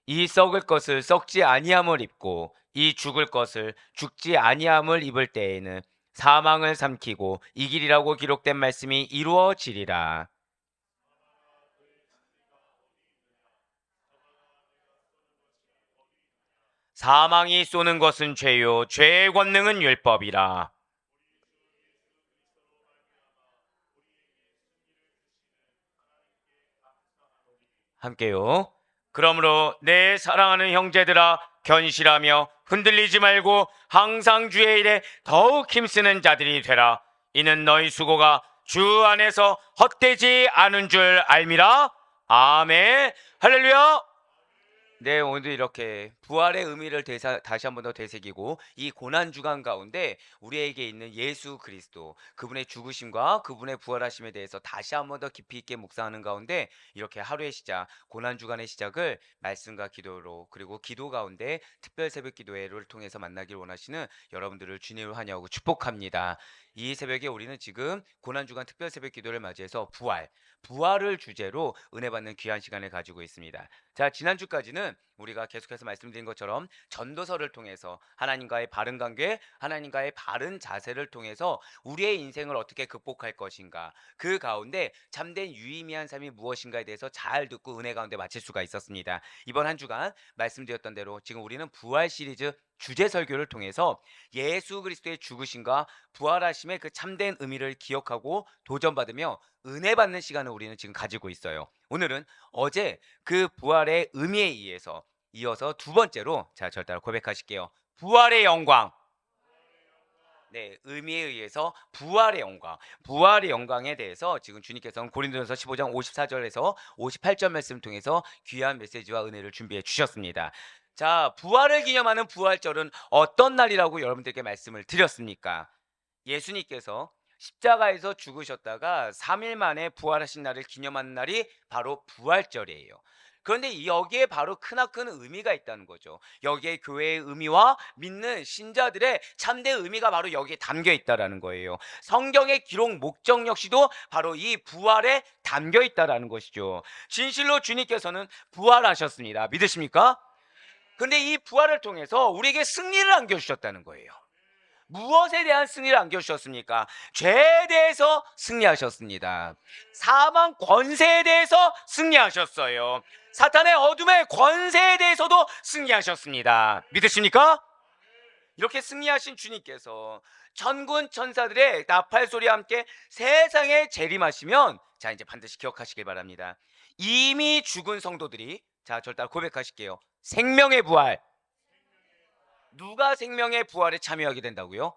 이 썩을 것을 썩지 아니함을 입고 이 죽을 것을 죽지 아니함을 입을 때에는 사망을 삼키고 이기리라고 기록된 말씀이 이루어지리라. 사망이 쏘는 것은 죄요 죄의 권능은 율법이라. 함께요. 그러므로 내 사랑하는 형제들아 견실하며 흔들리지 말고 항상 주의 일에 더욱 힘쓰는 자들이 되라. 이는 너희 수고가 주 안에서 헛되지 않은 줄 알미라. 아멘. 할렐루야. 네, 오늘도 이렇게 부활의 의미를 다시 한 번 더 되새기고 이 고난주간 가운데 우리에게 있는 예수 그리스도 그분의 죽으심과 그분의 부활하심에 대해서 다시 한 번 더 깊이 있게 묵상하는 가운데 이렇게 하루의 시작, 고난주간의 시작을 말씀과 기도로 그리고 기도 가운데 특별 새벽 기도회를 통해서 만나길 원하시는 여러분들을 주님을 환영하고 축복합니다. 이 새벽에 우리는 지금 고난주간 특별 새벽 기도를 맞이해서 부활을 주제로 은혜 받는 귀한 시간을 가지고 있습니다. 자, 지난주까지는 우리가 계속해서 말씀드린 것처럼 전도서를 통해서 하나님과의 바른 관계, 하나님과의 바른 자세를 통해서 우리의 인생을 어떻게 극복할 것인가, 그 가운데 참된 유의미한 삶이 무엇인가에 대해서 잘 듣고 은혜 가운데 마칠 수가 있었습니다. 이번 한 주간 말씀드렸던 대로 지금 우리는 부활 시리즈 주제 설교를 통해서 예수 그리스도의 죽으심과 부활하심의 그 참된 의미를 기억하고 도전받으며 은혜 받는 시간을 우리는 지금 가지고 있어요. 오늘은 어제 그 부활의 의미에 의해서 이어서 두 번째로 자, 저를 따라 고백하실게요. 부활의 영광. 네, 의미에 의해서 부활의 영광에 대해서 지금 주님께서는 고린도전서 15장 54절에서 58절 말씀 통해서 귀한 메시지와 은혜를 준비해 주셨습니다. 자, 부활을 기념하는 부활절은 어떤 날이라고 여러분들께 말씀을 드렸습니까? 예수님께서 십자가에서 죽으셨다가 3일 만에 부활하신 날을 기념하는 날이 바로 부활절이에요. 그런데 여기에 바로 크나큰 의미가 있다는 거죠. 여기에 교회의 의미와 믿는 신자들의 참된 의미가 바로 여기에 담겨 있다라는 거예요. 성경의 기록 목적 역시도 바로 이 부활에 담겨 있다라는 것이죠. 진실로 주님께서는 부활하셨습니다. 믿으십니까? 근데 이 부활을 통해서 우리에게 승리를 안겨주셨다는 거예요. 무엇에 대한 승리를 안겨주셨습니까? 죄에 대해서 승리하셨습니다. 사망 권세에 대해서 승리하셨어요. 사탄의 어둠의 권세에 대해서도 승리하셨습니다. 믿으십니까? 이렇게 승리하신 주님께서 천군 천사들의 나팔 소리와 함께 세상에 재림하시면, 자, 이제 반드시 기억하시길 바랍니다. 이미 죽은 성도들이, 자, 저를 따라 고백하실게요. 생명의 부활. 누가 생명의 부활에 참여하게 된다고요?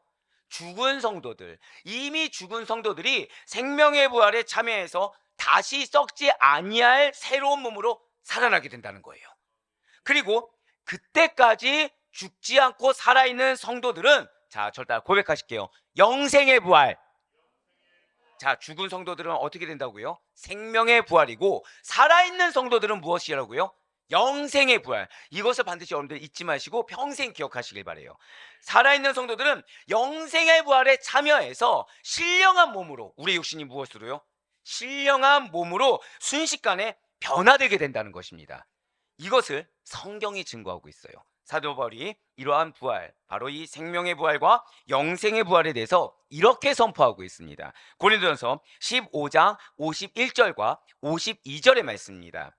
죽은 성도들, 이미 죽은 성도들이 생명의 부활에 참여해서 다시 썩지 아니할 새로운 몸으로 살아나게 된다는 거예요. 그리고 그때까지 죽지 않고 살아있는 성도들은, 자, 저를 따라 고백하실게요. 영생의 부활. 자, 죽은 성도들은 어떻게 된다고요? 생명의 부활이고, 살아있는 성도들은 무엇이라고요? 영생의 부활. 이것을 반드시 여러분들 잊지 마시고 평생 기억하시길 바래요. 살아있는 성도들은 영생의 부활에 참여해서 신령한 몸으로, 우리 육신이 무엇으로요? 신령한 몸으로 순식간에 변화되게 된다는 것입니다. 이것을 성경이 증거하고 있어요. 사도 바울이 이러한 부활, 바로 이 생명의 부활과 영생의 부활에 대해서 이렇게 선포하고 있습니다. 고린도전서 15장 51절과 52절의 말씀입니다.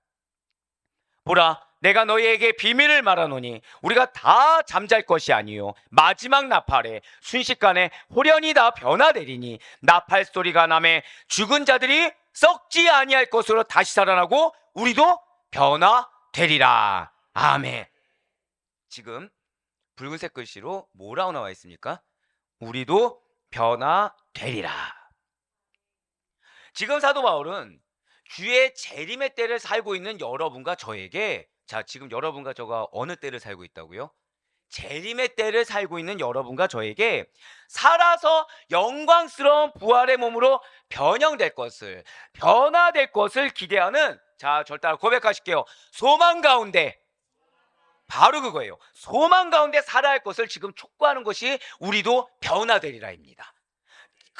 보라, 내가 너희에게 비밀을 말하노니 우리가 다 잠잘 것이 아니요 마지막 나팔에 순식간에 호련히 다 변화되리니 나팔 소리가 나매 죽은 자들이 썩지 아니할 것으로 다시 살아나고 우리도 변화되리라. 아멘. 지금 붉은색 글씨로 뭐라고 나와 있습니까? 우리도 변화되리라. 지금 사도 바울은 주의 재림의 때를 살고 있는 여러분과 저에게, 자, 지금 여러분과 저가 어느 때를 살고 있다고요? 재림의 때를 살고 있는 여러분과 저에게 살아서 영광스러운 부활의 몸으로 변화될 것을 기대하는, 자, 저를 따라 고백하실게요. 소망 가운데, 바로 그거예요. 소망 가운데 살아야 할 것을 지금 촉구하는 것이 우리도 변화되리라입니다.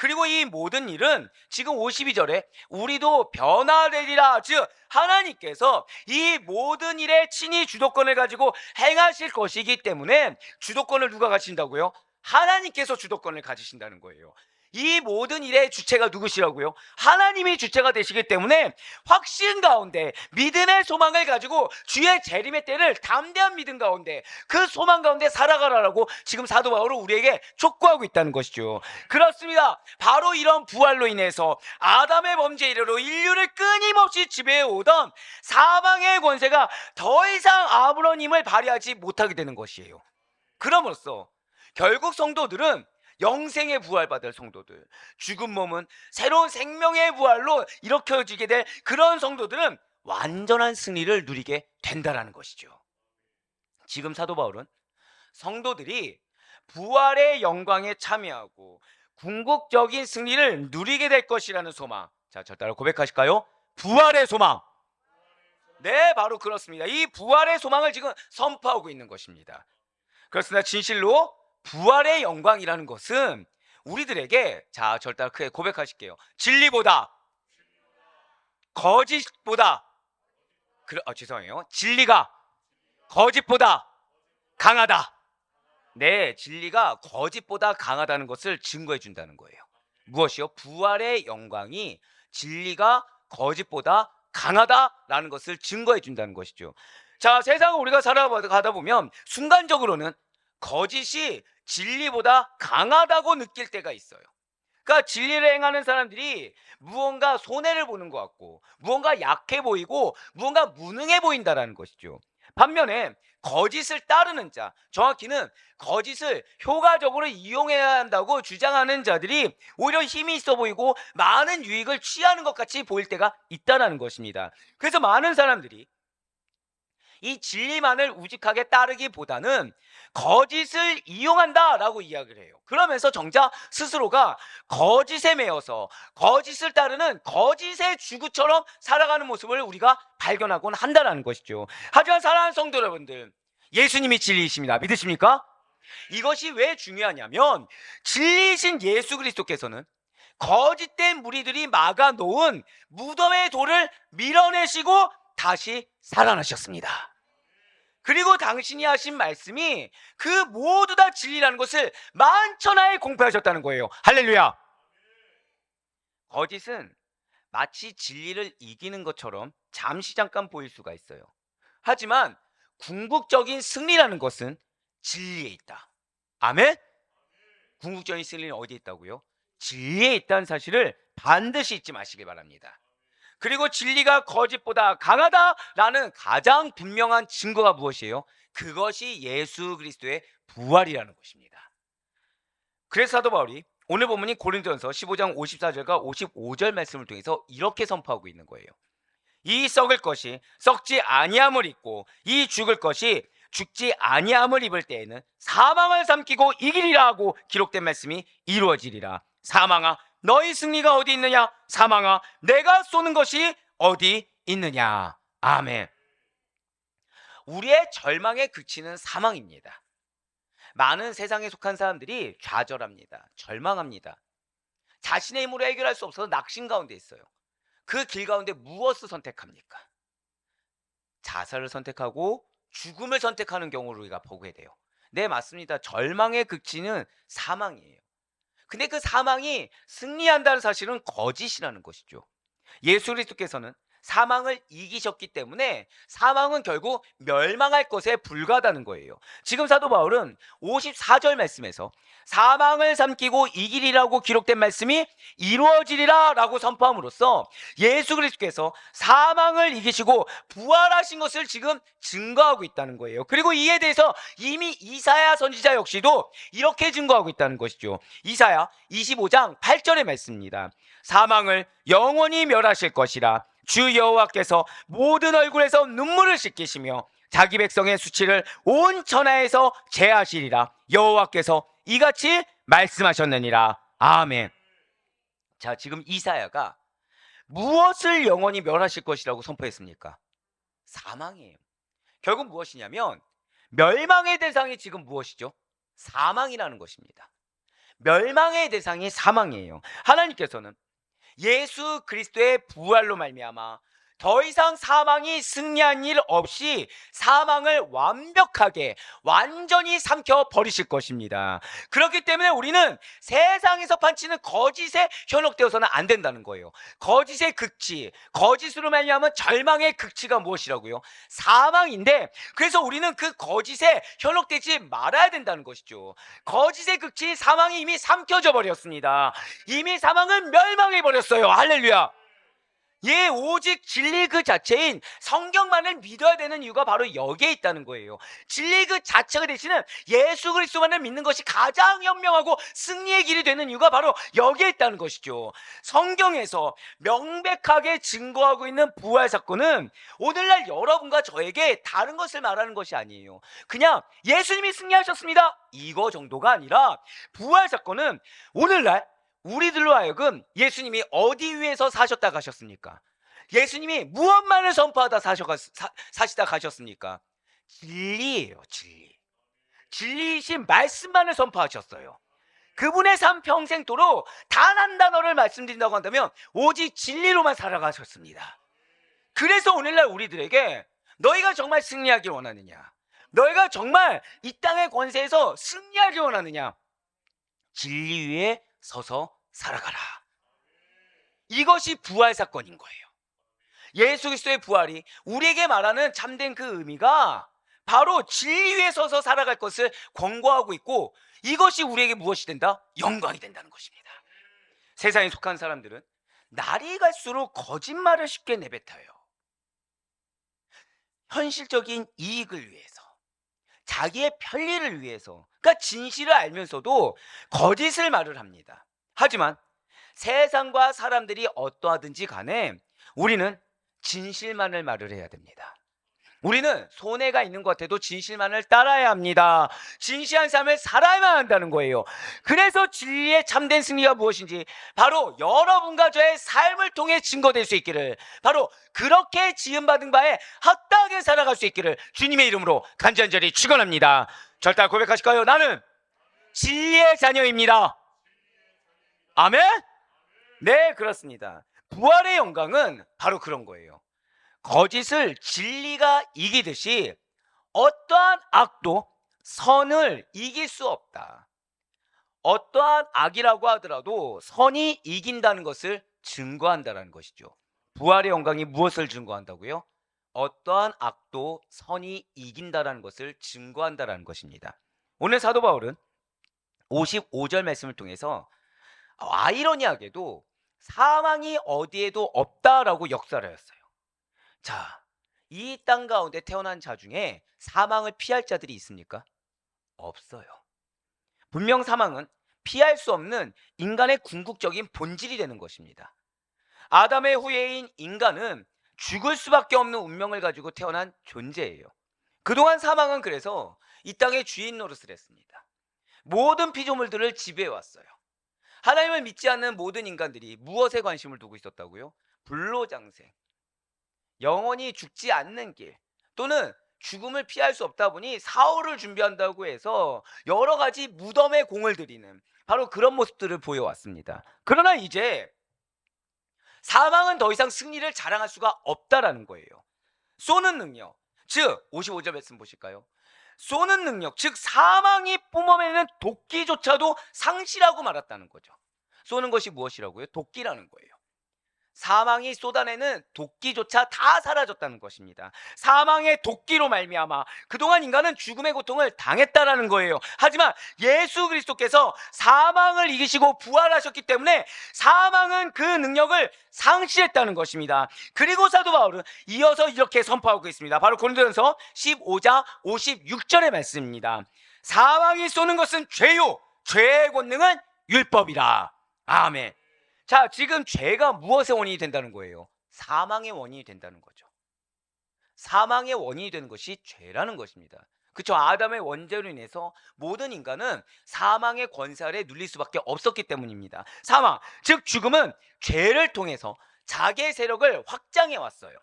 그리고 이 모든 일은 지금 52절에 우리도 변화되리라, 즉 하나님께서 이 모든 일에 친히 주도권을 가지고 행하실 것이기 때문에 주도권을 누가 가진다고요? 하나님께서 주도권을 가지신다는 거예요. 이 모든 일의 주체가 누구시라고요? 하나님이 주체가 되시기 때문에 확신 가운데 믿음의 소망을 가지고 주의 재림의 때를 담대한 믿음 가운데 그 소망 가운데 살아가라라고 지금 사도 바울은 우리에게 촉구하고 있다는 것이죠. 그렇습니다. 바로 이런 부활로 인해서 아담의 범죄 이래로 인류를 끊임없이 지배해 오던 사망의 권세가 더 이상 아무런 힘을 발휘하지 못하게 되는 것이에요. 그럼으로써 결국 성도들은 영생의 부활받을 성도들, 죽은 몸은 새로운 생명의 부활로 일으켜지게 될 그런 성도들은 완전한 승리를 누리게 된다는 것이죠. 지금 사도 바울은 성도들이 부활의 영광에 참여하고 궁극적인 승리를 누리게 될 것이라는 소망, 자, 저 따라 고백하실까요? 부활의 소망. 네, 바로 그렇습니다. 이 부활의 소망을 지금 선포하고 있는 것입니다. 그렇습니다. 진실로 부활의 영광이라는 것은 우리들에게, 자, 절 따라 크게 고백하실게요. 진리보다 거짓보다 죄송해요. 진리가 거짓보다 강하다. 네, 진리가 거짓보다 강하다는 것을 증거해 준다는 거예요. 무엇이요? 부활의 영광이 진리가 거짓보다 강하다라는 것을 증거해 준다는 것이죠. 자, 세상을 우리가 살아가다 보면 순간적으로는 거짓이 진리보다 강하다고 느낄 때가 있어요. 그러니까 진리를 행하는 사람들이 무언가 손해를 보는 것 같고 무언가 약해 보이고 무언가 무능해 보인다는 것이죠. 반면에 거짓을 따르는 자, 정확히는 거짓을 효과적으로 이용해야 한다고 주장하는 자들이 오히려 힘이 있어 보이고 많은 유익을 취하는 것 같이 보일 때가 있다는 것입니다. 그래서 많은 사람들이 이 진리만을 우직하게 따르기보다는 거짓을 이용한다라고 이야기를 해요. 그러면서 정작 스스로가 거짓에 매여서 거짓을 따르는 거짓의 주구처럼 살아가는 모습을 우리가 발견하곤 한다는 것이죠. 하지만 사랑하는 성도 여러분들, 예수님이 진리이십니다. 믿으십니까? 이것이 왜 중요하냐면 진리이신 예수 그리스도께서는 거짓된 무리들이 막아놓은 무덤의 돌을 밀어내시고 다시 살아나셨습니다. 그리고 당신이 하신 말씀이 그 모두 다 진리라는 것을 만천하에 공표하셨다는 거예요. 할렐루야. 거짓은 마치 진리를 이기는 것처럼 잠시 잠깐 보일 수가 있어요. 하지만 궁극적인 승리라는 것은 진리에 있다. 아멘? 궁극적인 승리는 어디에 있다고요? 진리에 있다는 사실을 반드시 잊지 마시길 바랍니다. 그리고 진리가 거짓보다 강하다라는 가장 분명한 증거가 무엇이에요? 그것이 예수 그리스도의 부활이라는 것입니다. 그래서 사도 바울이 오늘 본문인 고린도전서 15장 54절과 55절 말씀을 통해서 이렇게 선포하고 있는 거예요. 이 썩을 것이 썩지 아니함을 입고 이 죽을 것이 죽지 아니함을 입을 때에는 사망을 삼키고 이기리라 하고 기록된 말씀이 이루어지리라. 사망아, 너희 승리가 어디 있느냐? 사망아, 내가 쏘는 것이 어디 있느냐? 아멘. 우리의 절망에 그치는 사망입니다. 많은 세상에 속한 사람들이 좌절합니다. 절망합니다. 자신의 힘으로 해결할 수 없어서 낙심 가운데 있어요. 그 길 가운데 무엇을 선택합니까? 자살을 선택하고 죽음을 선택하는 경우를 우리가 보게 돼요. 네, 맞습니다. 절망에 그치는 사망이에요. 근데 그 사망이 승리한다는 사실은 거짓이라는 것이죠. 예수 그리스도께서는 사망을 이기셨기 때문에 사망은 결국 멸망할 것에 불과하다는 거예요. 지금 사도 바울은 54절 말씀에서 사망을 삼키고 이기리라고 기록된 말씀이 이루어지리라 라고 선포함으로써 예수 그리스도께서 사망을 이기시고 부활하신 것을 지금 증거하고 있다는 거예요. 그리고 이에 대해서 이미 이사야 선지자 역시도 이렇게 증거하고 있다는 것이죠. 이사야 25장 8절의 말씀입니다. 사망을 영원히 멸하실 것이라. 주 여호와께서 모든 얼굴에서 눈물을 씻기시며 자기 백성의 수치를 온 천하에서 제하시리라. 여호와께서 이같이 말씀하셨느니라. 아멘. 자, 지금 이사야가 무엇을 영원히 멸하실 것이라고 선포했습니까? 사망이에요. 결국 무엇이냐면 멸망의 대상이 지금 무엇이죠? 사망이라는 것입니다. 멸망의 대상이 사망이에요. 하나님께서는 예수 그리스도의 부활로 말미암아 더 이상 사망이 승리한 일 없이 사망을 완벽하게 완전히 삼켜 버리실 것입니다. 그렇기 때문에 우리는 세상에서 판치는 거짓에 현혹되어서는 안 된다는 거예요. 거짓의 극치, 거짓으로 말미암은 절망의 극치가 무엇이라고요? 사망인데, 그래서 우리는 그 거짓에 현혹되지 말아야 된다는 것이죠. 거짓의 극치, 사망이 이미 삼켜져 버렸습니다. 이미 사망은 멸망해 버렸어요. 할렐루야. 예, 오직 진리 그 자체인 성경만을 믿어야 되는 이유가 바로 여기에 있다는 거예요. 진리 그 자체가 되시는 예수 그리스도만을 믿는 것이 가장 현명하고 승리의 길이 되는 이유가 바로 여기에 있다는 것이죠. 성경에서 명백하게 증거하고 있는 부활 사건은 오늘날 여러분과 저에게 다른 것을 말하는 것이 아니에요. 그냥 예수님이 승리하셨습니다, 이거 정도가 아니라, 부활 사건은 오늘날 우리들로 하여금 예수님이 어디 위에서 사셨다 가셨습니까? 예수님이 무엇만을 선포하다 사시다 가셨습니까? 진리예요, 진리. 진리이신 말씀만을 선포하셨어요. 그분의 삶 평생도록 단 한 단어를 말씀드린다고 한다면 오직 진리로만 살아가셨습니다. 그래서 오늘날 우리들에게 너희가 정말 승리하길 원하느냐? 너희가 정말 이 땅의 권세에서 승리하길 원하느냐? 진리 위에 서서 살아가라. 이것이 부활 사건인 거예요. 예수 그리스도의 부활이 우리에게 말하는 참된 그 의미가 바로 진리 위에 서서 살아갈 것을 권고하고 있고, 이것이 우리에게 무엇이 된다? 영광이 된다는 것입니다. 세상에 속한 사람들은 날이 갈수록 거짓말을 쉽게 내뱉어요. 현실적인 이익을 위해서, 자기의 편리를 위해서, 그러니까 진실을 알면서도 거짓을 말을 합니다. 하지만 세상과 사람들이 어떠하든지 간에 우리는 진실만을 말을 해야 됩니다. 우리는 손해가 있는 것 같아도 진실만을 따라야 합니다. 진실한 삶을 살아야만 한다는 거예요. 그래서 진리의 참된 승리가 무엇인지 바로 여러분과 저의 삶을 통해 증거될 수 있기를, 바로 그렇게 지음받은 바에 합당하게 살아갈 수 있기를 주님의 이름으로 간절히 축원합니다. 절대 고백하실까요? 나는 진리의 자녀입니다. 아멘? 네, 그렇습니다. 부활의 영광은 바로 그런 거예요. 거짓을 진리가 이기듯이 어떠한 악도 선을 이길 수 없다. 어떠한 악이라고 하더라도 선이 이긴다는 것을 증거한다는 것이죠. 부활의 영광이 무엇을 증거한다고요? 어떠한 악도 선이 이긴다는 것을 증거한다는 것입니다. 오늘 사도 바울은 55절 말씀을 통해서 아이러니하게도 사망이 어디에도 없다라고 역사를 하였어요. 자, 이 땅 가운데 태어난 자 중에 사망을 피할 자들이 있습니까? 없어요. 분명 사망은 피할 수 없는 인간의 궁극적인 본질이 되는 것입니다. 아담의 후예인 인간은 죽을 수밖에 없는 운명을 가지고 태어난 존재예요. 그동안 사망은 그래서 이 땅의 주인 노릇을 했습니다. 모든 피조물들을 지배해왔어요. 하나님을 믿지 않는 모든 인간들이 무엇에 관심을 두고 있었다고요? 불로장생, 영원히 죽지 않는 길, 또는 죽음을 피할 수 없다 보니 사후를 준비한다고 해서 여러 가지 무덤에 공을 들이는 바로 그런 모습들을 보여왔습니다. 그러나 이제 사망은 더 이상 승리를 자랑할 수가 없다라는 거예요. 쏘는 능력, 즉 55절 말씀 보실까요? 쏘는 능력, 즉 사망이 뿜어내는 도끼조차도 상실하고 말았다는 거죠. 쏘는 것이 무엇이라고요? 도끼라는 거예요. 사망이 쏟아내는 도끼조차 다 사라졌다는 것입니다. 사망의 도끼로 말미암아 그동안 인간은 죽음의 고통을 당했다라는 거예요. 하지만 예수 그리스도께서 사망을 이기시고 부활하셨기 때문에 사망은 그 능력을 상실했다는 것입니다. 그리고 사도 바울은 이어서 이렇게 선포하고 있습니다. 바로 고린도전서 15장 56절의 말씀입니다. 사망이 쏘는 것은 죄요, 죄의 권능은 율법이라. 아멘. 자, 지금 죄가 무엇의 원인이 된다는 거예요? 사망의 원인이 된다는 거죠. 사망의 원인이 되는 것이 죄라는 것입니다. 그렇죠? 아담의 원죄로 인해서 모든 인간은 사망의 권세 아래 눌릴 수밖에 없었기 때문입니다. 사망, 즉 죽음은 죄를 통해서 자기의 세력을 확장해 왔어요.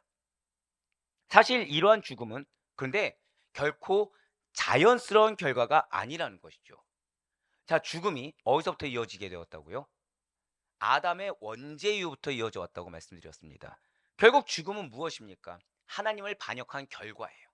사실 이러한 죽음은 그런데 결코 자연스러운 결과가 아니라는 것이죠. 자, 죽음이 어디서부터 이어지게 되었다고요? 아담의 원죄 이후부터 이어져 왔다고 말씀드렸습니다. 결국 죽음은 무엇입니까? 하나님을 반역한 결과예요.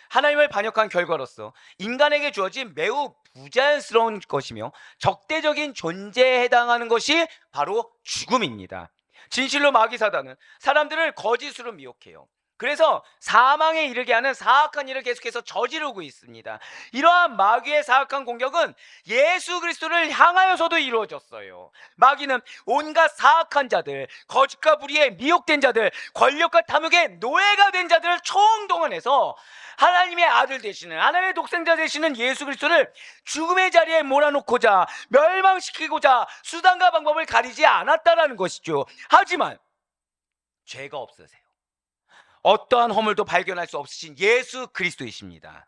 하나님을 반역한 결과로서 인간에게 주어진 매우 부자연스러운 것이며 적대적인 존재에 해당하는 것이 바로 죽음입니다. 진실로 마귀 사단은 사람들을 거짓으로 미혹해요. 그래서 사망에 이르게 하는 사악한 일을 계속해서 저지르고 있습니다. 이러한 마귀의 사악한 공격은 예수 그리스도를 향하여서도 이루어졌어요. 마귀는 온갖 사악한 자들, 거짓과 불의에 미혹된 자들, 권력과 탐욕의 노예가 된 자들을 총동원해서 하나님의 아들 되시는, 하나님의 독생자 되시는 예수 그리스도를 죽음의 자리에 몰아놓고자, 멸망시키고자 수단과 방법을 가리지 않았다라는 것이죠. 하지만 죄가 없으세요. 어떠한 허물도 발견할 수 없으신 예수 그리스도이십니다.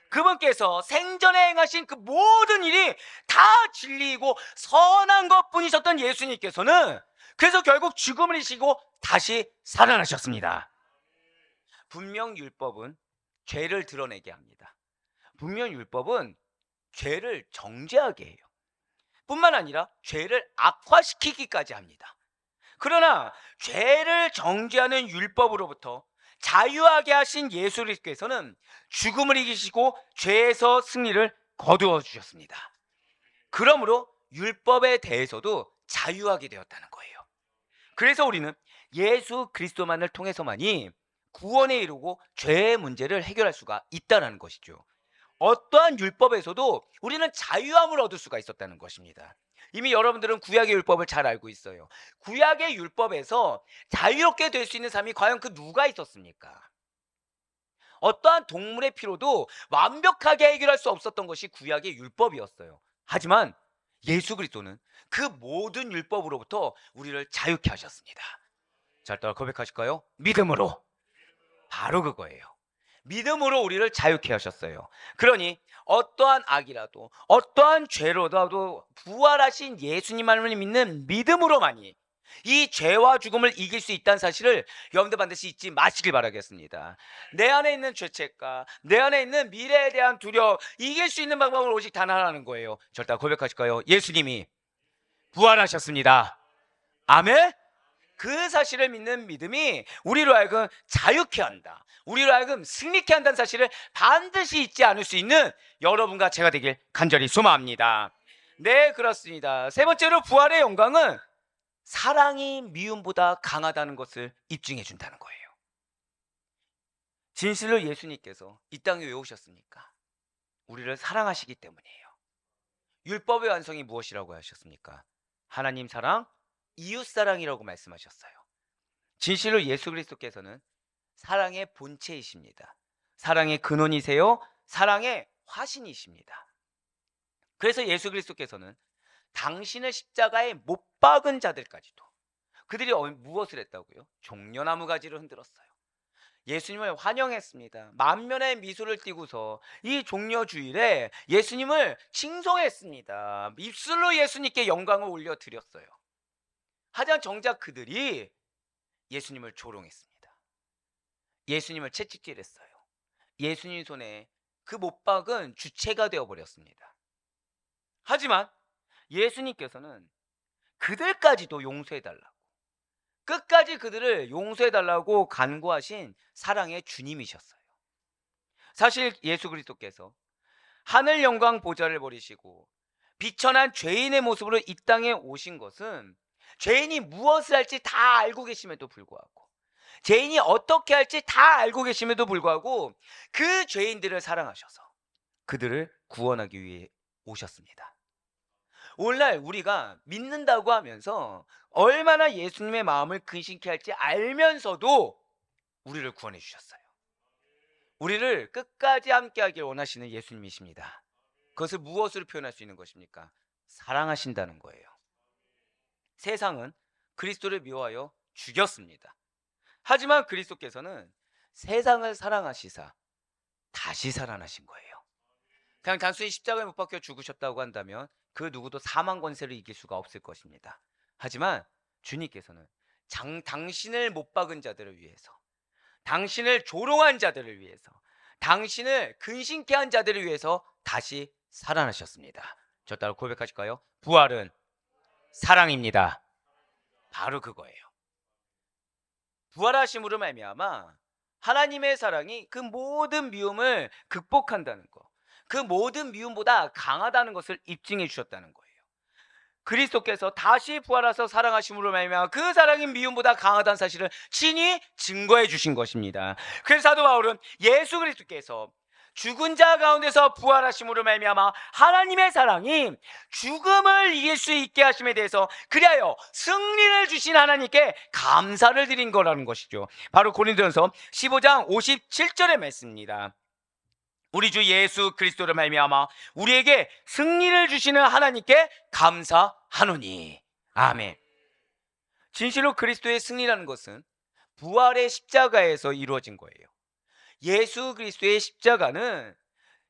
그분께서 생전에 행하신 그 모든 일이 다 진리이고 선한 것뿐이셨던 예수님께서는 그래서 결국 죽음을 이기시고 다시 살아나셨습니다. 분명 율법은 죄를 드러내게 합니다. 분명 율법은 죄를 정죄하게 해요. 뿐만 아니라 죄를 악화시키기까지 합니다. 그러나 죄를 정죄하는 율법으로부터 자유하게 하신 예수 그리스도께서는 죽음을 이기시고 죄에서 승리를 거두어 주셨습니다. 그러므로 율법에 대해서도 자유하게 되었다는 거예요. 그래서 우리는 예수 그리스도만을 통해서만이 구원에 이르고 죄의 문제를 해결할 수가 있다는 것이죠. 어떠한 율법에서도 우리는 자유함을 얻을 수가 있었다는 것입니다. 이미 여러분들은 구약의 율법을 잘 알고 있어요. 구약의 율법에서 자유롭게 될 수 있는 사람이 과연 그 누가 있었습니까? 어떠한 동물의 피로도 완벽하게 해결할 수 없었던 것이 구약의 율법이었어요. 하지만 예수 그리스도는 그 모든 율법으로부터 우리를 자유케 하셨습니다. 잘 따라 고백하실까요? 믿음으로. 바로 그거예요. 믿음으로 우리를 자유케 하셨어요. 그러니 어떠한 악이라도 어떠한 죄로라도 부활하신 예수님만을 믿는 믿음으로만이 이 죄와 죽음을 이길 수 있다는 사실을 여러분들 반드시 잊지 마시길 바라겠습니다. 내 안에 있는 죄책과 내 안에 있는 미래에 대한 두려움, 이길 수 있는 방법은 오직 단 하나는 거예요. 절대 고백하실까요? 예수님이 부활하셨습니다. 아멘. 그 사실을 믿는 믿음이 우리로 하여금 자유케 한다, 우리로 하여금 승리케 한다는 사실을 반드시 잊지 않을 수 있는 여러분과 제가 되길 간절히 소망합니다. 네, 그렇습니다. 세 번째로 부활의 영광은 사랑이 미움보다 강하다는 것을 입증해 준다는 거예요. 진실로 예수님께서 이 땅에 왜 오셨습니까? 우리를 사랑하시기 때문이에요. 율법의 완성이 무엇이라고 하셨습니까? 하나님 사랑, 이웃사랑이라고 말씀하셨어요. 진실로 예수 그리스도께서는 사랑의 본체이십니다. 사랑의 근원이세요. 사랑의 화신이십니다. 그래서 예수 그리스도께서는 당신을 십자가에 못 박은 자들까지도, 그들이 무엇을 했다고요? 종려나무 가지를 흔들었어요. 예수님을 환영했습니다. 만면의 미소를 띠고서 이 종려주일에 예수님을 칭송했습니다. 입술로 예수님께 영광을 올려드렸어요. 하지만 정작 그들이 예수님을 조롱했습니다. 예수님을 채찍질했어요. 예수님 손에 그 못박은 주체가 되어버렸습니다. 하지만 예수님께서는 그들까지도 용서해달라고, 끝까지 그들을 용서해달라고 간구하신 사랑의 주님이셨어요. 사실 예수 그리스도께서 하늘 영광 보좌를 버리시고 비천한 죄인의 모습으로 이 땅에 오신 것은 죄인이 무엇을 할지 다 알고 계심에도 불구하고, 죄인이 어떻게 할지 다 알고 계심에도 불구하고 그 죄인들을 사랑하셔서 그들을 구원하기 위해 오셨습니다. 오늘날 우리가 믿는다고 하면서 얼마나 예수님의 마음을 근심케 할지 알면서도 우리를 구원해 주셨어요. 우리를 끝까지 함께 하길 원하시는 예수님이십니다. 그것을 무엇으로 표현할 수 있는 것입니까? 사랑하신다는 거예요. 세상은 그리스도를 미워하여 죽였습니다. 하지만 그리스도께서는 세상을 사랑하시사 다시 살아나신 거예요. 그냥 단순히 십자가에 못 박혀 죽으셨다고 한다면 그 누구도 사망 권세를 이길 수가 없을 것입니다. 하지만 주님께서는 당신을 못 박은 자들을 위해서, 당신을 조롱한 자들을 위해서, 당신을 근심케 한 자들을 위해서 다시 살아나셨습니다. 저 따라 고백하실까요? 부활은 사랑입니다. 바로 그거예요. 부활하심으로 말미암아 하나님의 사랑이 그 모든 미움을 극복한다는 거, 그 모든 미움보다 강하다는 것을 입증해 주셨다는 거예요. 그리스도께서 다시 부활하셔서 사랑하심으로 말미암아 그 사랑이 미움보다 강하다는 사실을 친히 증거해 주신 것입니다. 그래서 사도 바울은 예수 그리스도께서 죽은 자 가운데서 부활하심으로 말미암아 하나님의 사랑이 죽음을 이길 수 있게 하심에 대해서 그리하여 승리를 주신 하나님께 감사를 드린 거라는 것이죠. 바로 고린도전서 15장 57절의 말씀입니다. 우리 주 예수 그리스도를 말미암아 우리에게 승리를 주시는 하나님께 감사하노니. 아멘. 진실로 그리스도의 승리라는 것은 부활의 십자가에서 이루어진 거예요. 예수 그리스도의 십자가는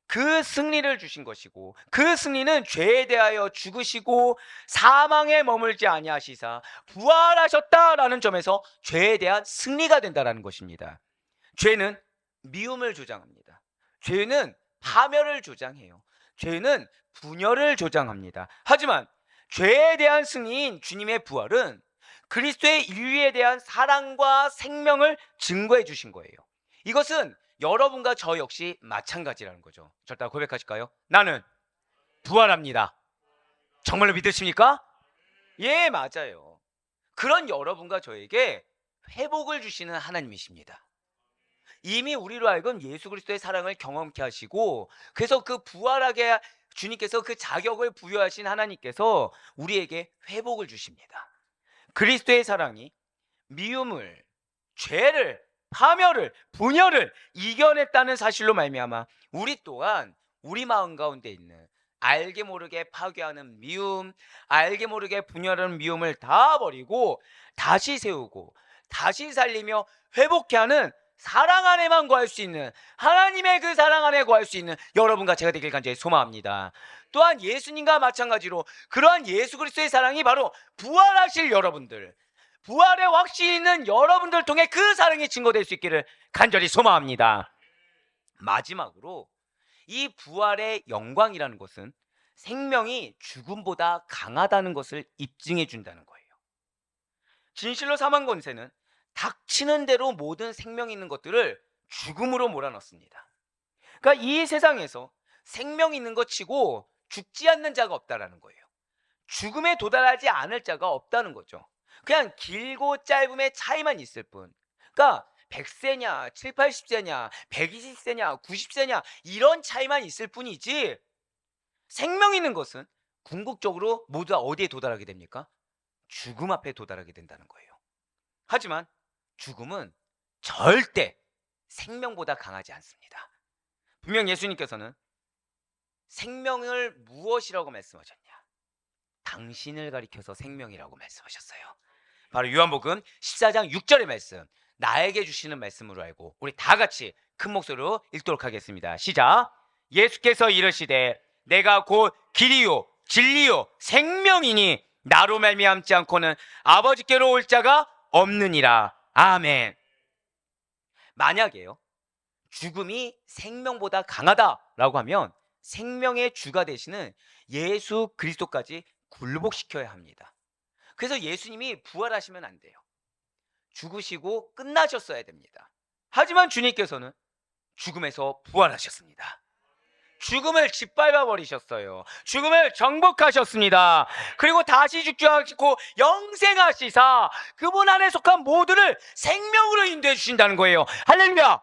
그 승리를 주신 것이고, 그 승리는 죄에 대하여 죽으시고 사망에 머물지 아니하시사 부활하셨다라는 점에서 죄에 대한 승리가 된다는 것입니다. 죄는 미움을 조장합니다. 죄는 파멸을 조장해요. 죄는 분열을 조장합니다. 하지만 죄에 대한 승리인 주님의 부활은 그리스도의 인류에 대한 사랑과 생명을 증거해 주신 거예요. 이것은 여러분과 저 역시 마찬가지라는 거죠. 절대 고백하실까요? 나는 부활합니다. 정말로 믿으십니까? 예, 맞아요. 그런 여러분과 저에게 회복을 주시는 하나님이십니다. 이미 우리로 하여금 예수 그리스도의 사랑을 경험케 하시고, 그래서 그 부활하게 주님께서 그 자격을 부여하신 하나님께서 우리에게 회복을 주십니다. 그리스도의 사랑이 미움을, 죄를, 파멸을, 분열을 이겨냈다는 사실로 말미암아 우리 또한 우리 마음 가운데 있는 알게 모르게 파괴하는 미움, 알게 모르게 분열하는 미움을 다 버리고 다시 세우고 다시 살리며 회복케 하는 사랑 안에만 거할 수 있는, 하나님의 그 사랑 안에 거할 수 있는 여러분과 제가 되길 간절히 소망합니다. 또한 예수님과 마찬가지로 그러한 예수 그리스도의 사랑이 바로 부활하실 여러분들, 부활의 확신이 있는 여러분들 통해 그 사랑이 증거될 수 있기를 간절히 소망합니다. 마지막으로 이 부활의 영광이라는 것은 생명이 죽음보다 강하다는 것을 입증해 준다는 거예요. 진실로 사망 권세는 닥치는 대로 모든 생명 있는 것들을 죽음으로 몰아넣습니다. 그러니까 이 세상에서 생명 있는 것 치고 죽지 않는 자가 없다라는 거예요. 죽음에 도달하지 않을 자가 없다는 거죠. 그냥 길고 짧음의 차이만 있을 뿐. 그러니까 100세냐 7, 80세냐 120세냐 90세냐 이런 차이만 있을 뿐이지, 생명 있는 것은 궁극적으로 모두 다 어디에 도달하게 됩니까? 죽음 앞에 도달하게 된다는 거예요. 하지만 죽음은 절대 생명보다 강하지 않습니다. 분명 예수님께서는 생명을 무엇이라고 말씀하셨냐? 당신을 가리켜서 생명이라고 말씀하셨어요. 바로 요한복음 14장 6절의 말씀, 나에게 주시는 말씀으로 알고 우리 다 같이 큰 목소리로 읽도록 하겠습니다. 시작. 예수께서 이르시되 내가 곧 길이요 진리요 생명이니 나로 말미암지 않고는 아버지께로 올 자가 없느니라. 아멘. 만약에요 죽음이 생명보다 강하다라고 하면 생명의 주가 되시는 예수 그리스도까지 굴복시켜야 합니다. 그래서 예수님이 부활하시면 안 돼요. 죽으시고 끝나셨어야 됩니다. 하지만 주님께서는 죽음에서 부활하셨습니다. 죽음을 짓밟아 버리셨어요. 죽음을 정복하셨습니다. 그리고 다시 죽지 않고 영생하시사 그분 안에 속한 모두를 생명으로 인도해 주신다는 거예요. 할렐루야.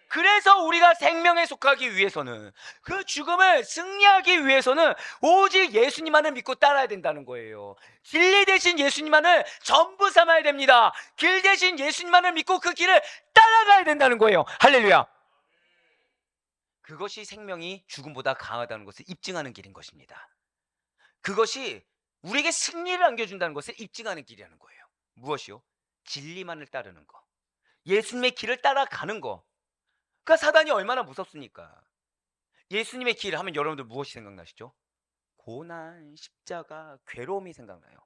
그래서 우리가 생명에 속하기 위해서는, 그 죽음을 승리하기 위해서는 오직 예수님만을 믿고 따라야 된다는 거예요. 진리 대신 예수님만을 전부 삼아야 됩니다. 길 대신 예수님만을 믿고 그 길을 따라가야 된다는 거예요. 할렐루야. 그것이 생명이 죽음보다 강하다는 것을 입증하는 길인 것입니다. 그것이 우리에게 승리를 안겨준다는 것을 입증하는 길이라는 거예요. 무엇이요? 진리만을 따르는 거, 예수님의 길을 따라가는 거. 그러니까 사단이 얼마나 무섭습니까? 예수님의 길 하면 여러분들 무엇이 생각나시죠? 고난, 십자가, 괴로움이 생각나요.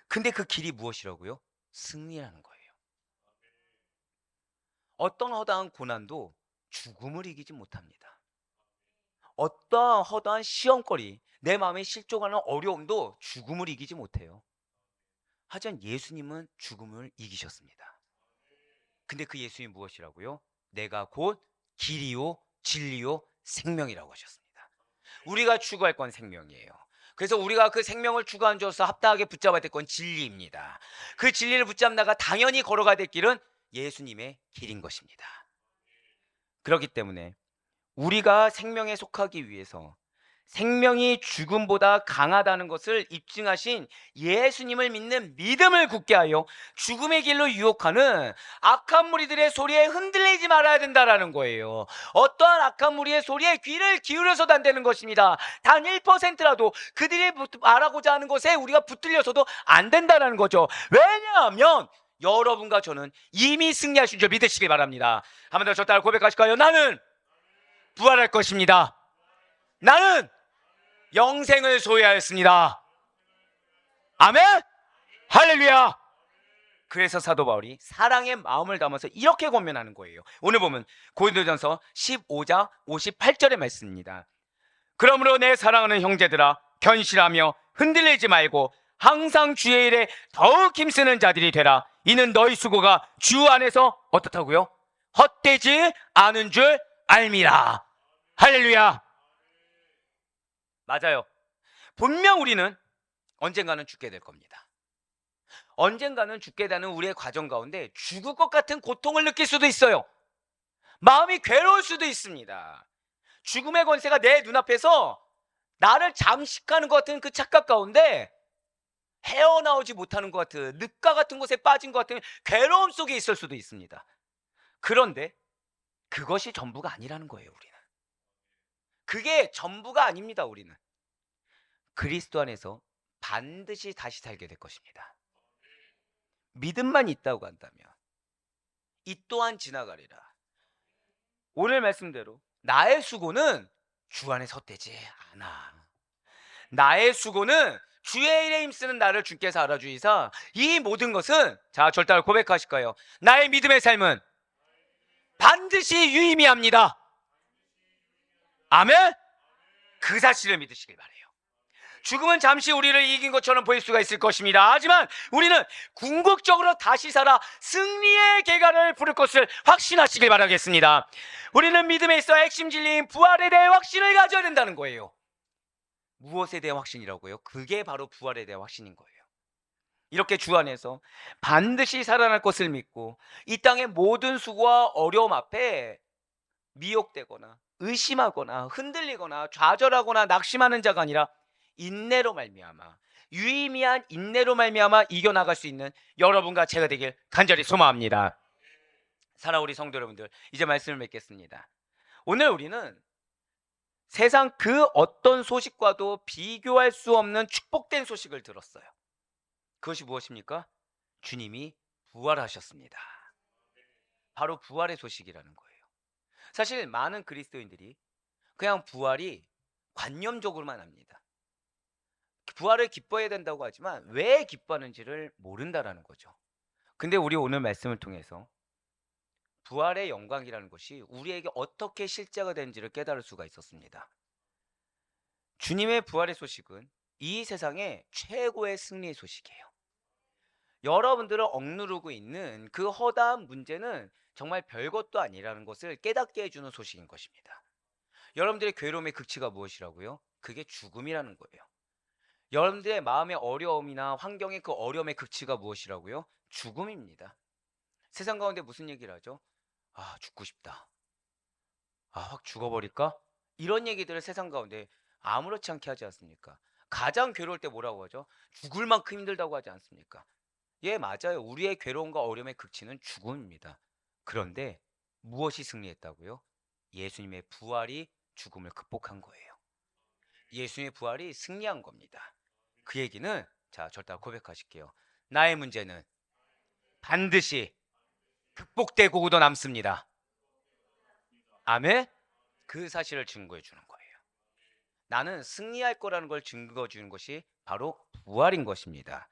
근데 그 길이 무엇이라고요? 승리라는 거예요. 어떤 허다한 고난도 죽음을 이기지 못합니다. 어떠한 허다한 시험거리, 내 마음에 실족하는 어려움도 죽음을 이기지 못해요. 하지만 예수님은 죽음을 이기셨습니다. 근데 그 예수님이 무엇이라고요? 내가 곧 길이요 진리요 생명이라고 하셨습니다. 우리가 추구할 건 생명이에요. 그래서 우리가 그 생명을 추구한 자로서 합당하게 붙잡아야 될 건 진리입니다. 그 진리를 붙잡다가 당연히 걸어가야 될 길은 예수님의 길인 것입니다. 그렇기 때문에 우리가 생명에 속하기 위해서 생명이 죽음보다 강하다는 것을 입증하신 예수님을 믿는 믿음을 굳게 하여 죽음의 길로 유혹하는 악한 무리들의 소리에 흔들리지 말아야 된다는 거예요. 어떠한 악한 무리의 소리에 귀를 기울여서도 안 되는 것입니다. 단 1%라도 그들이 말하고자 하는 것에 우리가 붙들려서도 안 된다는 거죠. 왜냐하면 여러분과 저는 이미 승리하신 줄 믿으시길 바랍니다. 한 번 더 저 따라 고백하실까요? 나는 부활할 것입니다. 나는 영생을 소유하였습니다. 아멘? 할렐루야! 그래서 사도 바울이 사랑의 마음을 담아서 이렇게 권면하는 거예요. 오늘 보면 고린도전서 15장 58절의 말씀입니다. 그러므로 내 사랑하는 형제들아 견실하며 흔들리지 말고 항상 주의 일에 더욱 힘쓰는 자들이 되라. 이는 너희 수고가 주 안에서 어떻다고요? 헛되지 않은 줄 알미라. 할렐루야. 맞아요. 분명 우리는 언젠가는 죽게 될 겁니다. 언젠가는 죽게 되는 우리의 과정 가운데 죽을 것 같은 고통을 느낄 수도 있어요. 마음이 괴로울 수도 있습니다. 죽음의 권세가 내 눈앞에서 나를 잠식하는 것 같은 그 착각 가운데 헤어나오지 못하는 것 같은 늪과 같은 곳에 빠진 것 같은 괴로움 속에 있을 수도 있습니다. 그런데 그것이 전부가 아니라는 거예요. 우리는 그게 전부가 아닙니다. 우리는 그리스도 안에서 반드시 다시 살게 될 것입니다. 믿음만 있다고 한다면 이 또한 지나가리라. 오늘 말씀대로 나의 수고는 주 안에 헛되지 않아. 나의 수고는 주의 일에 힘쓰는 나를 주께서 알아주이사 이 모든 것은 자 절대로 고백하실 거예요. 나의 믿음의 삶은 반드시 유의미합니다. 아멘? 그 사실을 믿으시길 바라요. 죽음은 잠시 우리를 이긴 것처럼 보일 수가 있을 것입니다. 하지만 우리는 궁극적으로 다시 살아 승리의 계가를 부를 것을 확신하시길 바라겠습니다. 우리는 믿음에 있어 핵심 진리인 부활에 대해 확신을 가져야 된다는 거예요. 무엇에 대한 확신이라고요? 그게 바로 부활에 대한 확신인 거예요. 이렇게 주 안에서 반드시 살아날 것을 믿고 이 땅의 모든 수고와 어려움 앞에 미혹되거나 의심하거나 흔들리거나 좌절하거나 낙심하는 자가 아니라 인내로 말미암아 유의미한 인내로 말미암아 이겨나갈 수 있는 여러분과 제가 되길 간절히 소망합니다. 사랑하는 우리 성도 여러분들, 이제 말씀을 맺겠습니다. 오늘 우리는 세상 그 어떤 소식과도 비교할 수 없는 축복된 소식을 들었어요. 그것이 무엇입니까? 주님이 부활하셨습니다. 바로 부활의 소식이라는 거예요. 사실 많은 그리스도인들이 그냥 부활이 관념적으로만 합니다. 부활을 기뻐해야 된다고 하지만 왜 기뻐하는지를 모른다라는 거죠. 근데 우리 오늘 말씀을 통해서 부활의 영광이라는 것이 우리에게 어떻게 실제가 되는지를 깨달을 수가 있었습니다. 주님의 부활의 소식은 이 세상의 최고의 승리의 소식이에요. 여러분들을 억누르고 있는 그 허다한 문제는 정말 별것도 아니라는 것을 깨닫게 해주는 소식인 것입니다. 여러분들의 괴로움의 극치가 무엇이라고요? 그게 죽음이라는 거예요. 여러분들의 마음의 어려움이나 환경의 그 어려움의 극치가 무엇이라고요? 죽음입니다. 세상 가운데 무슨 얘기를 하죠? 아, 죽고 싶다. 아, 확 죽어버릴까? 이런 얘기들을 세상 가운데 아무렇지 않게 하지 않습니까? 가장 괴로울 때 뭐라고 하죠? 죽을 만큼 힘들다고 하지 않습니까? 예, 맞아요. 우리의 괴로움과 어려움의 극치는 죽음입니다. 그런데 무엇이 승리했다고요? 예수님의 부활이 죽음을 극복한 거예요. 예수님의 부활이 승리한 겁니다. 그 얘기는 자, 절대 고백하실게요. 나의 문제는 반드시 극복되고도 남습니다. 아멘? 그 사실을 증거해 주는 거예요. 나는 승리할 거라는 걸 증거 주는 것이 바로 부활인 것입니다.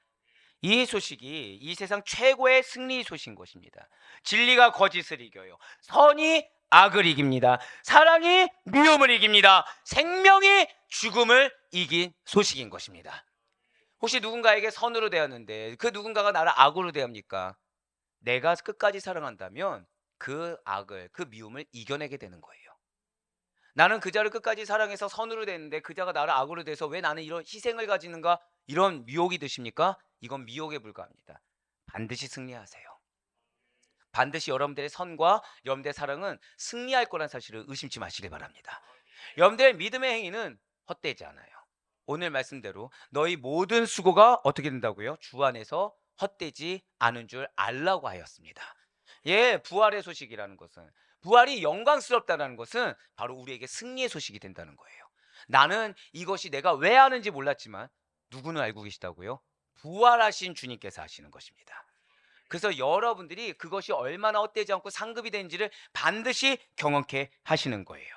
이 소식이 이 세상 최고의 승리 소식인 것입니다. 진리가 거짓을 이겨요. 선이 악을 이깁니다. 사랑이 미움을 이깁니다. 생명이 죽음을 이긴 소식인 것입니다. 혹시 누군가에게 선으로 대하는데 그 누군가가 나를 악으로 대합니까? 내가 끝까지 사랑한다면 그 악을, 그 미움을 이겨내게 되는 거예요. 나는 그 자를 끝까지 사랑해서 선으로 대했는데 그 자가 나를 악으로 대해서 왜 나는 이런 희생을 가지는가? 이런 미혹이 드십니까? 이건 미혹에 불과합니다. 반드시 승리하세요. 반드시 여러분들의 선과 여러분들의 사랑은 승리할 거란 사실을 의심치 마시길 바랍니다. 여러분들의 믿음의 행위는 헛되지 않아요. 오늘 말씀대로 너희 모든 수고가 어떻게 된다고요? 주 안에서 헛되지 않은 줄 알라고 하였습니다. 예, 부활의 소식이라는 것은, 부활이 영광스럽다는 것은 바로 우리에게 승리의 소식이 된다는 거예요. 나는 이것이 내가 왜 하는지 몰랐지만 누구는 알고 계시다고요? 부활하신 주님께서 하시는 것입니다. 그래서 여러분들이 그것이 얼마나 헛되지 않고 상급이 되는지를 반드시 경험케 하시는 거예요.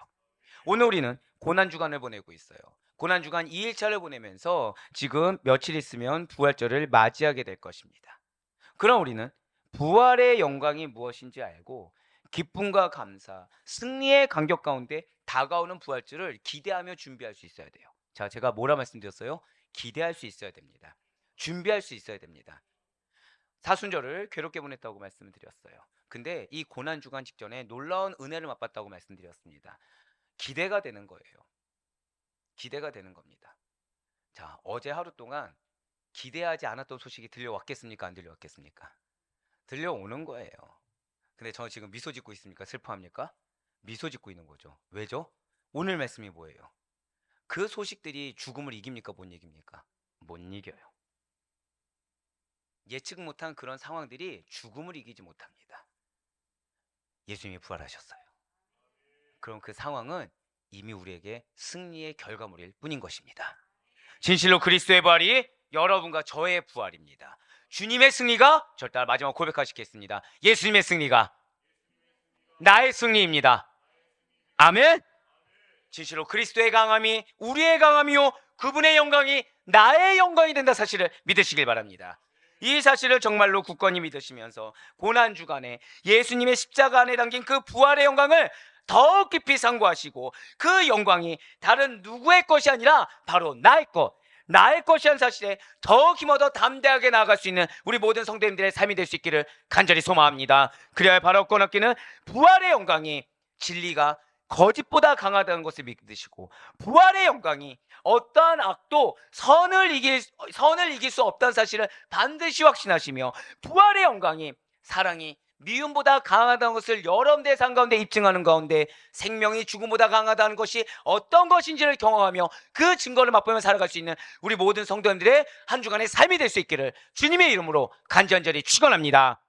오늘 우리는 고난주간을 보내고 있어요. 고난주간 2일차를 보내면서 지금 며칠 있으면 부활절을 맞이하게 될 것입니다. 그럼 우리는 부활의 영광이 무엇인지 알고 기쁨과 감사, 승리의 간격 가운데 다가오는 부활절을 기대하며 준비할 수 있어야 돼요. 자, 제가 뭐라 말씀드렸어요? 기대할 수 있어야 됩니다. 준비할 수 있어야 됩니다. 사순절을 괴롭게 보냈다고 말씀을 드렸어요. 근데 이 고난주간 직전에 놀라운 은혜를 맛봤다고 말씀드렸습니다. 기대가 되는 거예요. 기대가 되는 겁니다. 자, 어제 하루 동안 기대하지 않았던 소식이 들려왔겠습니까? 안 들려왔겠습니까? 들려오는 거예요. 근데 저 지금 미소 짓고 있습니까? 슬퍼합니까? 미소 짓고 있는 거죠. 왜죠? 오늘 말씀이 뭐예요? 그 소식들이 죽음을 이깁니까? 못 이깁니까? 못 이겨요. 예측 못한 그런 상황들이 죽음을 이기지 못합니다. 예수님이 부활하셨어요. 그럼 그 상황은 이미 우리에게 승리의 결과물일 뿐인 것입니다. 진실로 그리스도의 부활이 여러분과 저의 부활입니다. 주님의 승리가, 저를 따라 마지막 고백하시겠습니다. 예수님의 승리가 나의 승리입니다. 아멘. 진실로 그리스도의 강함이 우리의 강함이요 그분의 영광이 나의 영광이 된다 사실을 믿으시길 바랍니다. 이 사실을 정말로 굳건히 믿으시면서 고난주간에 예수님의 십자가 안에 담긴 그 부활의 영광을 더 깊이 상고하시고 그 영광이 다른 누구의 것이 아니라 바로 나의 것이란 사실에 더 힘어더 담대하게 나아갈 수 있는 우리 모든 성도님들의 삶이 될 수 있기를 간절히 소망합니다. 그래야 바로 얻기는 부활의 영광이 진리가 거짓보다 강하다는 것을 믿으시고 부활의 영광이 어떠한 악도 선을 이길 수 없다는 사실을 반드시 확신하시며 부활의 영광이 사랑이 미움보다 강하다는 것을 여러분들의 삶 가운데 입증하는 가운데 생명이 죽음보다 강하다는 것이 어떤 것인지를 경험하며 그 증거를 맛보며 살아갈 수 있는 우리 모든 성도님들의 한 주간의 삶이 될 수 있기를 주님의 이름으로 간절히 축원합니다.